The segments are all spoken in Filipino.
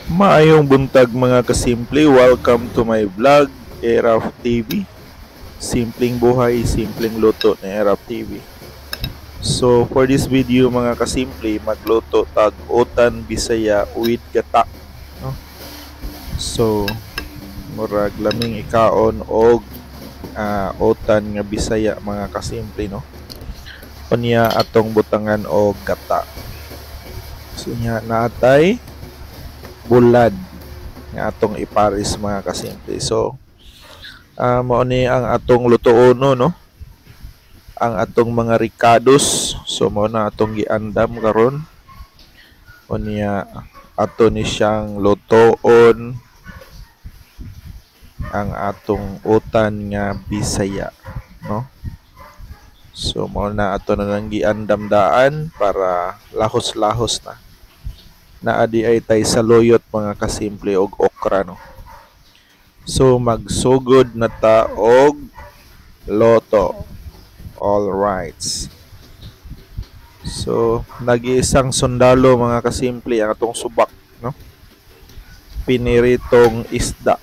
Maayong buntag mga kasimple, welcome to my vlog, Eraf TV. Simpleng buhay, simpleng luto ni Eraf TV. So for this video mga kasimple, magluto tag otan Bisaya with gata, no? So murag laming ikaon og otan nga Bisaya mga kasimple, no? Unya atong butangan og gata. So nya naatay bulad nga atong iparis mga kasimple. So mao ni ang atong lutuono, no? Ang atong mga ricados. So mao na atong giandam karon. Unya ato ni siyang lutoon ang atong utan nga Bisaya, no? So mao na ato na lang giandam daan para lahos-lahos na. Naadi ay tay saluyot mga kasimple og okra, no? So magsugod na ta og loto. All right. So nag-iisang sundalo mga kasimple ang atong subak, no? Piniritong isda.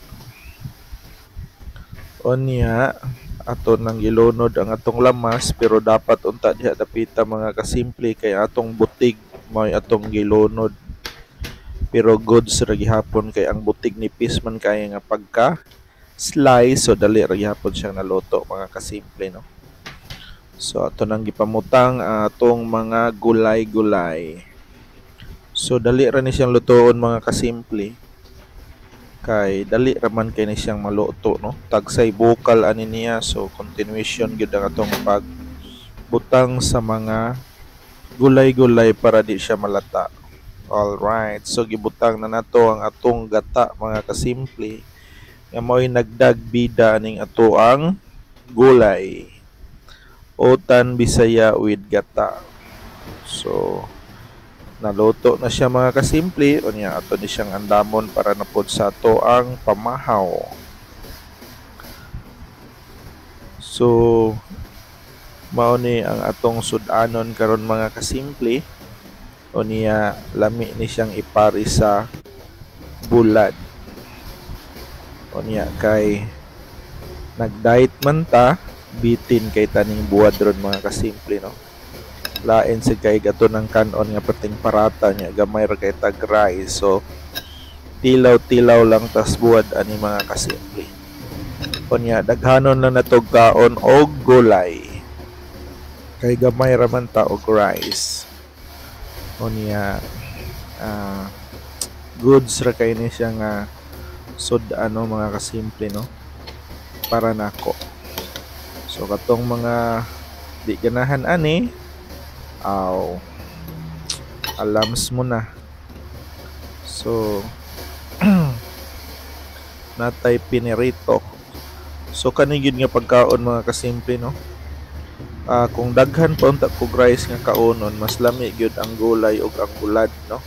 Unya ato nang gilunod ang atong lamas, pero dapat unta diha dapita mga kasimple kay atong butig may atong gilunod. Pero goods ra gihapon kay ang butig nipis man kay nga pagka slice, so dali ra gihapon siyang naluto mga kasimple, no? So ato nang gipamutang atong mga gulay-gulay. So dali ra ni siyang lutoon mga kasimple kay dali ra man kay ni siyang maluto, no? Tagsay bukal ani niya, so continuation gyud ang atong pagbutang sa mga gulay-gulay para di siya malata. Alright, so gibutang na nato ang atong gata mga kasimple nga mao'y nagdag bida ning ato ang gulay. Otan Bisaya with gata. So naluto na siya mga kasimple, unya ato ni siyang andamon para napod sa ato ang pamahaw. So mao ni ang atong sudanon karon mga kasimple. Unya lami ni siyang ipari sa bulad. Unya kay nag-diet man ta, bitin kay taning buwad ron mga kasimple, no? Lain sa kay gato ng kanon nga pating parata niya, gamay ra kay tag rice. So tilaw-tilaw lang tas buwad ani mga kasimple. Unya daghanon lang natog kaon og gulay. Kay gamay ra man ta og rice. Unya goods ra kay ni siya nga ano mga kasimple, no? Para nako. So katong mga di ganahan ani, alams mo na. So natay pinirito. So kani gyud nga pagkaon mga kasimple, no? Kung daghan pa unta kog rice nga kaonon, mas lami gyud ang gulay ug ang bulad, no?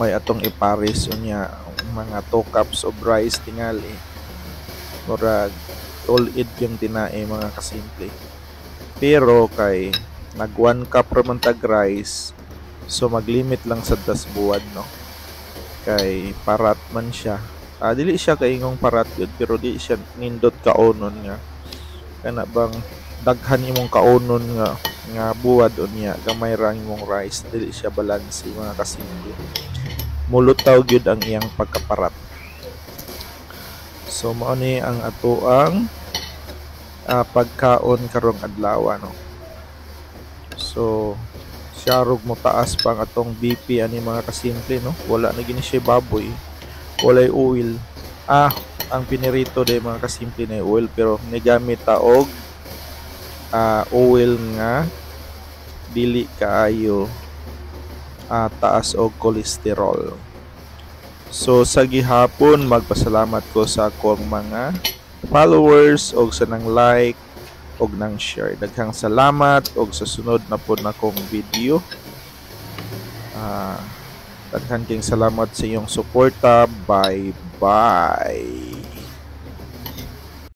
May atong iparis unya mga 2 cups of rice tingali. Murag all eat yung tinae mga kasimple. Pero kay nag 1 cup ra man tag rice, so maglimit lang sa buwad, no? Kay parat man siya. Dili siya kaingong parat yun, pero di siya nindot kaonon nga. Kana bang daghan imong kaonon nga buwad unya, gamay ra imong rice, dili siya balanse mga kasimple. Mulutaw gyud ang iyang pagkaparat. So mao ni ang ato ang pagkaon karong adlaw, no? So siyarog mo taas pa ang atong BP ani mga kasimple, no? Wala na gini siya baboy, walay oil. Ang pinirito day mga kasimple na oil, pero nigamit ta og oil nga dili kaayo taas og kolesterol. So sa gihapon magpasalamat ko sa akong mga followers og sa nang like og nang share. Daghang salamat og sa sunod na pod na kong video. Daghan king salamat sa iyong suporta. Bye bye.